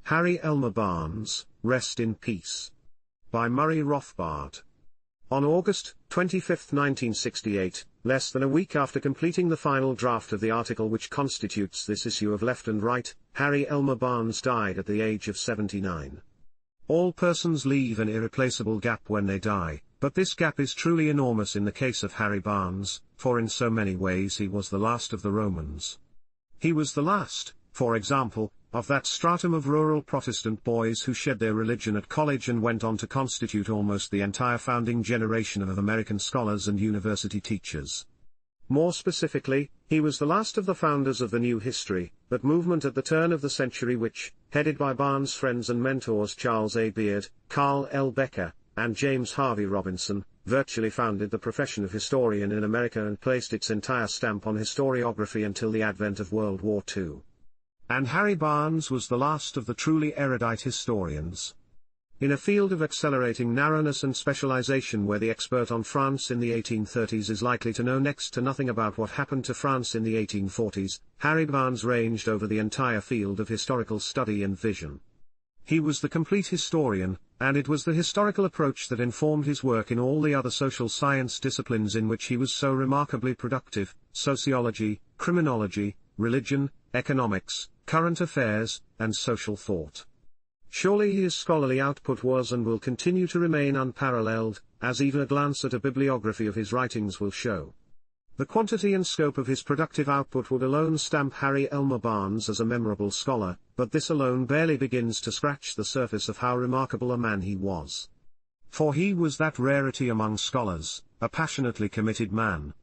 Harry Elmer Barnes, Rest in Peace. By Murray Rothbard. On August 25, 1968, less than a week after completing the final draft of the article which constitutes this issue of Left and Right, Harry Elmer Barnes died at the age of 79. All persons leave an irreplaceable gap when they die, but this gap is truly enormous in the case of Harry Barnes, for in so many ways he was the last of the Romans. He was the last, for example, of that stratum of rural Protestant boys who shed their religion at college and went on to constitute almost the entire founding generation of American scholars and university teachers. More specifically, he was the last of the founders of the New History, that movement at the turn of the century which, headed by Barnes' friends and mentors Charles A. Beard, Carl L. Becker, and James Harvey Robinson, virtually founded the profession of historian in America and placed its entire stamp on historiography until the advent of World War II. And Harry Barnes was the last of the truly erudite historians. In a field of accelerating narrowness and specialization where the expert on France in the 1830s is likely to know next to nothing about what happened to France in the 1840s, Harry Barnes ranged over the entire field of historical study and vision. He was the complete historian, and it was the historical approach that informed his work in all the other social science disciplines in which he was so remarkably productive: sociology, criminology, religion, economics, current affairs, and social thought. Surely his scholarly output was and will continue to remain unparalleled, as even a glance at a bibliography of his writings will show. The quantity and scope of his productive output would alone stamp Harry Elmer Barnes as a memorable scholar, but this alone barely begins to scratch the surface of how remarkable a man he was. For he was that rarity among scholars, a passionately committed man.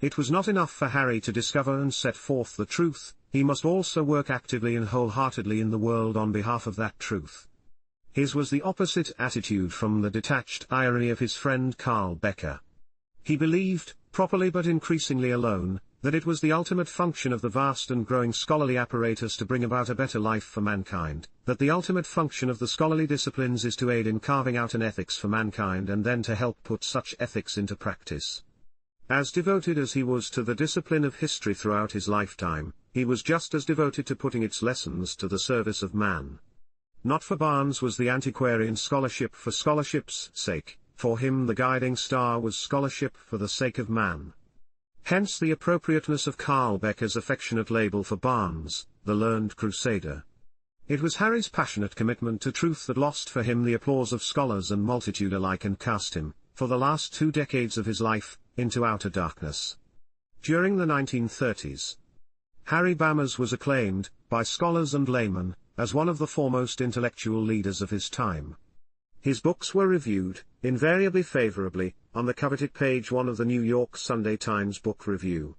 It was not enough for Harry to discover and set forth the truth, he must also work actively and wholeheartedly in the world on behalf of that truth. His was the opposite attitude from the detached irony of his friend Carl Becker. He believed, properly but increasingly alone, that it was the ultimate function of the vast and growing scholarly apparatus to bring about a better life for mankind, that the ultimate function of the scholarly disciplines is to aid in carving out an ethics for mankind and then to help put such ethics into practice. As devoted as he was to the discipline of history throughout his lifetime, he was just as devoted to putting its lessons to the service of man. Not for Barnes was the antiquarian scholarship for scholarship's sake, for him the guiding star was scholarship for the sake of man. Hence the appropriateness of Carl Becker's affectionate label for Barnes, the learned crusader. It was Harry's passionate commitment to truth that lost for him the applause of scholars and multitude alike and cast him, for the last 2 decades of his life, into outer darkness. During the 1930s, Harry Barnes was acclaimed, by scholars and laymen, as one of the foremost intellectual leaders of his time. His books were reviewed, invariably favorably, on the coveted page 1 of the New York Sunday Times Book Review.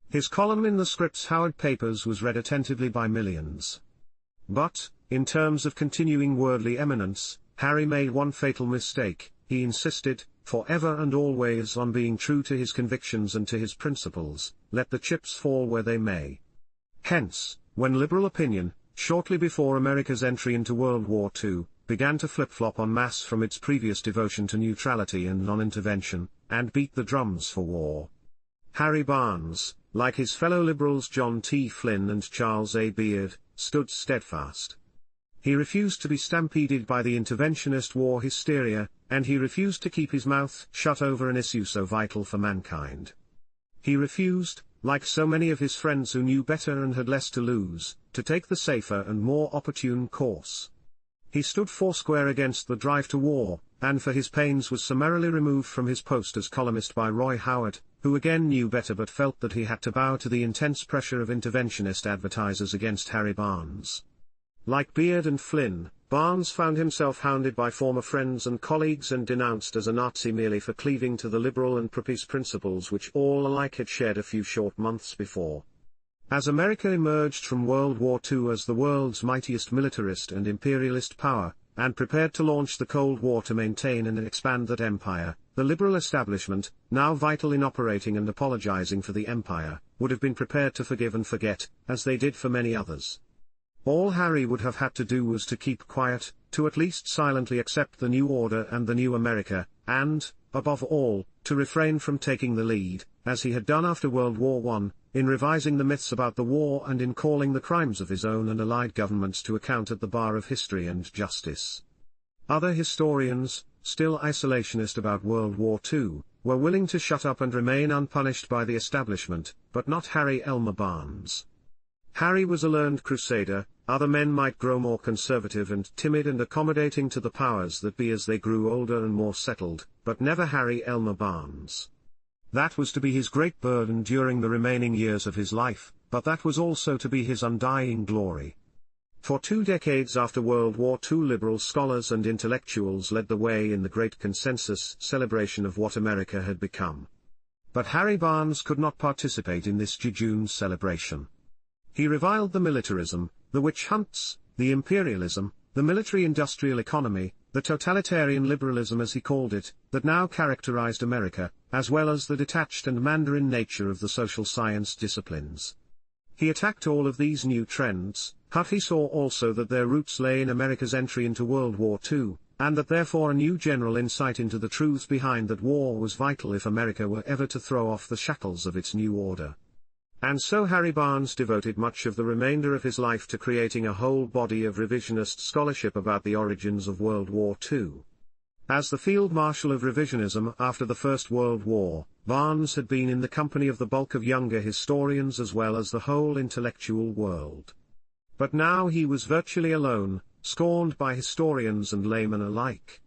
His column in the Scripps Howard papers was read attentively by millions. But, in terms of continuing worldly eminence, Harry made one fatal mistake: he insisted, forever and always, on being true to his convictions and to his principles, let the chips fall where they may. Hence, when liberal opinion, shortly before America's entry into World War II, began to flip-flop en masse from its previous devotion to neutrality and non-intervention, and beat the drums for war, Harry Barnes, like his fellow liberals John T. Flynn and Charles A. Beard, stood steadfast. He refused to be stampeded by the interventionist war hysteria, and he refused to keep his mouth shut over an issue so vital for mankind. He refused, like so many of his friends who knew better and had less to lose, to take the safer and more opportune course. He stood foursquare against the drive to war, and for his pains was summarily removed from his post as columnist by Roy Howard, who again knew better but felt that he had to bow to the intense pressure of interventionist advertisers against Harry Barnes. Like Beard and Flynn, Barnes found himself hounded by former friends and colleagues and denounced as a Nazi merely for cleaving to the liberal and pro-peace principles which all alike had shared a few short months before. As America emerged from World War II as the world's mightiest militarist and imperialist power, and prepared to launch the Cold War to maintain and expand that empire, the liberal establishment, now vital in operating and apologizing for the empire, would have been prepared to forgive and forget, as they did for many others. All Harry would have had to do was to keep quiet, to at least silently accept the new order and the new America, and, above all, to refrain from taking the lead, as he had done after World War I, in revising the myths about the war and in calling the crimes of his own and allied governments to account at the bar of history and justice. Other historians, still isolationist about World War II, were willing to shut up and remain unpunished by the establishment, but not Harry Elmer Barnes. Harry was a learned crusader. Other men might grow more conservative and timid and accommodating to the powers that be as they grew older and more settled, but never Harry Elmer Barnes. That was to be his great burden during the remaining years of his life, but that was also to be his undying glory. For 2 decades after World War II, liberal scholars and intellectuals led the way in the great consensus celebration of what America had become. But Harry Barnes could not participate in this jejune celebration. He reviled the militarism, the witch hunts, the imperialism, the military-industrial economy, the totalitarian liberalism as he called it, that now characterized America, as well as the detached and Mandarin nature of the social science disciplines. He attacked all of these new trends, but he saw also that their roots lay in America's entry into World War II, and that therefore a new general insight into the truths behind that war was vital if America were ever to throw off the shackles of its new order. And so Harry Barnes devoted much of the remainder of his life to creating a whole body of revisionist scholarship about the origins of World War II. As the Field Marshal of revisionism after the First World War, Barnes had been in the company of the bulk of younger historians as well as the whole intellectual world. But now he was virtually alone, scorned by historians and laymen alike.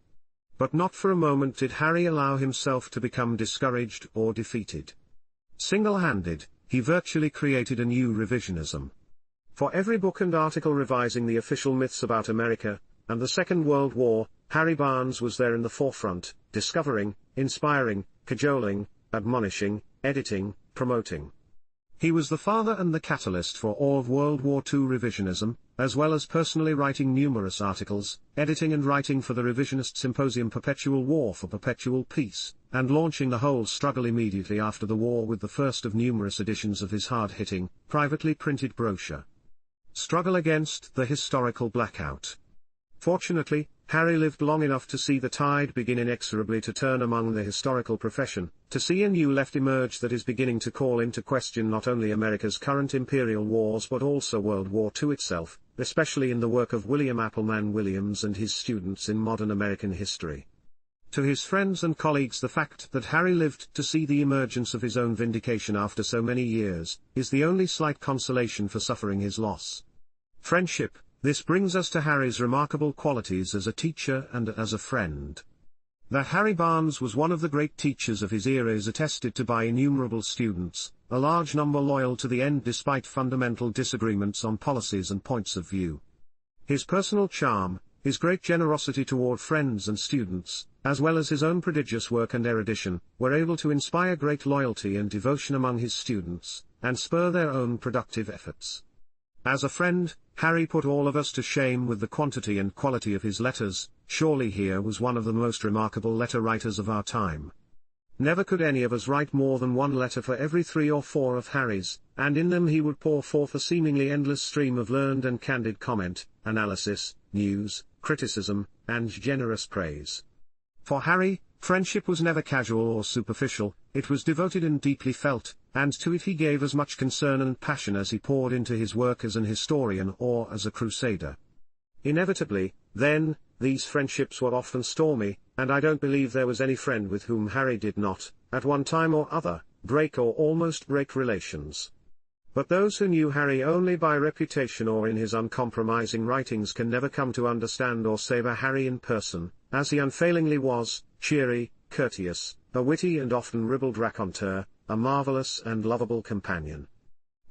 But not for a moment did Harry allow himself to become discouraged or defeated. Single-handed, he virtually created a new revisionism. For every book and article revising the official myths about America and the Second World War, Harry Barnes was there in the forefront, discovering, inspiring, cajoling, admonishing, editing, promoting. He was the father and the catalyst for all of World War II revisionism, as well as personally writing numerous articles, editing and writing for the revisionist symposium Perpetual War for Perpetual Peace, and launching the whole struggle immediately after the war with the first of numerous editions of his hard-hitting, privately printed brochure. Struggle Against the Historical Blackout. Fortunately, Harry lived long enough to see the tide begin inexorably to turn among the historical profession, to see a new left emerge that is beginning to call into question not only America's current imperial wars but also World War II itself, especially in the work of William Appleman Williams and his students in modern American history. To his friends and colleagues, the fact that Harry lived to see the emergence of his own vindication after so many years, is the only slight consolation for suffering his loss. Friendship. This brings us to Harry's remarkable qualities as a teacher and as a friend. That Harry Barnes was one of the great teachers of his era is attested to by innumerable students, a large number loyal to the end despite fundamental disagreements on policies and points of view. His personal charm, his great generosity toward friends and students, as well as his own prodigious work and erudition, were able to inspire great loyalty and devotion among his students, and spur their own productive efforts. As a friend, Harry put all of us to shame with the quantity and quality of his letters. Surely here was one of the most remarkable letter writers of our time. Never could any of us write more than one letter for every 3 or 4 of Harry's, and in them he would pour forth a seemingly endless stream of learned and candid comment, analysis, news, criticism, and generous praise. For Harry, friendship was never casual or superficial, it was devoted and deeply felt, and to it he gave as much concern and passion as he poured into his work as an historian or as a crusader. Inevitably, then, these friendships were often stormy, and I don't believe there was any friend with whom Harry did not, at one time or other, break or almost break relations. But those who knew Harry only by reputation or in his uncompromising writings can never come to understand or savor Harry in person, as he unfailingly was, cheery, courteous, a witty and often ribald raconteur, a marvelous and lovable companion.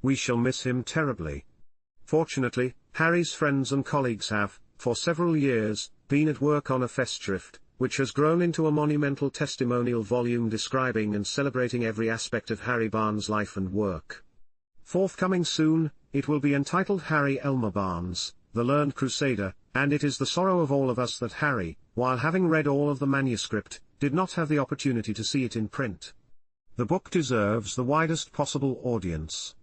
We shall miss him terribly. Fortunately, Harry's friends and colleagues have, for several years, been at work on a festschrift, which has grown into a monumental testimonial volume describing and celebrating every aspect of Harry Barnes' life and work. Forthcoming soon, it will be entitled Harry Elmer Barnes, the Learned Crusader, and it is the sorrow of all of us that Harry, while having read all of the manuscript, did not have the opportunity to see it in print. The book deserves the widest possible audience.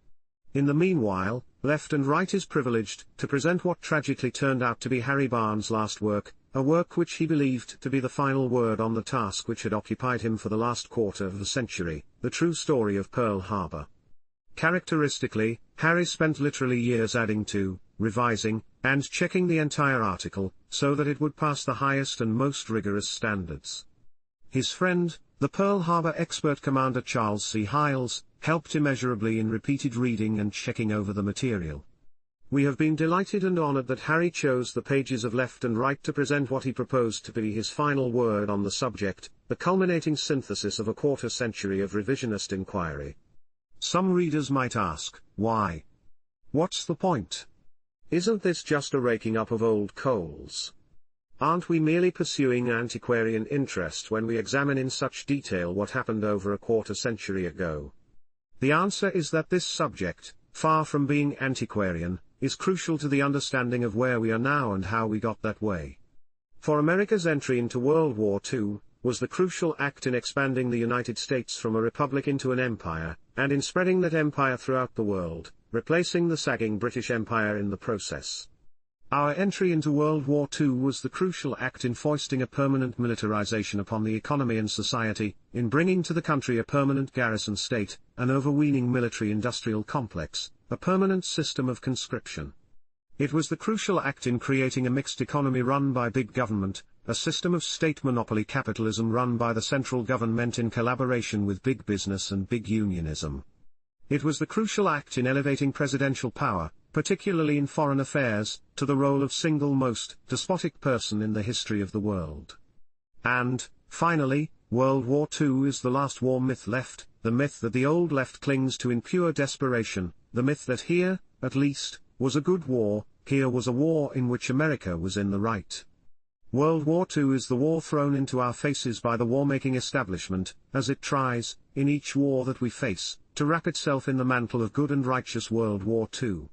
In the meanwhile, Left and Right is privileged to present what tragically turned out to be Harry Barnes' last work, a work which he believed to be the final word on the task which had occupied him for the last quarter of the century, the true story of Pearl Harbor. Characteristically, Harry spent literally years adding to, revising, and checking the entire article, so that it would pass the highest and most rigorous standards. His friend, the Pearl Harbor expert Commander Charles C. Hiles, helped immeasurably in repeated reading and checking over the material. We have been delighted and honored that Harry chose the pages of Left and Right to present what he proposed to be his final word on the subject, the culminating synthesis of a quarter century of revisionist inquiry. Some readers might ask, why? What's the point? Isn't this just a raking up of old coals? Aren't we merely pursuing antiquarian interest when we examine in such detail what happened over a quarter century ago? The answer is that this subject, far from being antiquarian, is crucial to the understanding of where we are now and how we got that way. For America's entry into World War II was the crucial act in expanding the United States from a republic into an empire, and in spreading that empire throughout the world, replacing the sagging British Empire in the process. Our entry into World War II was the crucial act in foisting a permanent militarization upon the economy and society, in bringing to the country a permanent garrison state, an overweening military-industrial complex, a permanent system of conscription. It was the crucial act in creating a mixed economy run by big government, a system of state monopoly capitalism run by the central government in collaboration with big business and big unionism. It was the crucial act in elevating presidential power, particularly in foreign affairs, to the role of single most despotic person in the history of the world. And, finally, World War II is the last war myth left, the myth that the old left clings to in pure desperation, the myth that here, at least, was a good war, here was a war in which America was in the right. World War II is the war thrown into our faces by the war-making establishment, as it tries, in each war that we face, to wrap itself in the mantle of good and righteous World War II.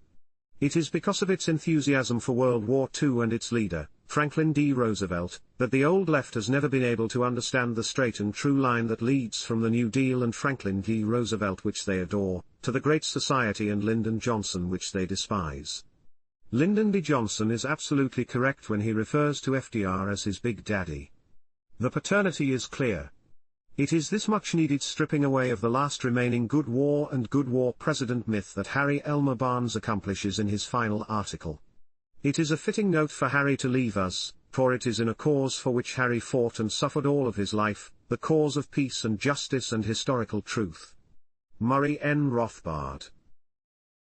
It is because of its enthusiasm for World War II and its leader, Franklin D. Roosevelt, that the old left has never been able to understand the straight and true line that leads from the New Deal and Franklin D. Roosevelt which they adore, to the Great Society and Lyndon Johnson which they despise. Lyndon B. Johnson is absolutely correct when he refers to FDR as his Big Daddy. The paternity is clear. It is this much-needed stripping away of the last remaining good war and good war president myth that Harry Elmer Barnes accomplishes in his final article. It is a fitting note for Harry to leave us, for it is in a cause for which Harry fought and suffered all of his life, the cause of peace and justice and historical truth. Murray N. Rothbard.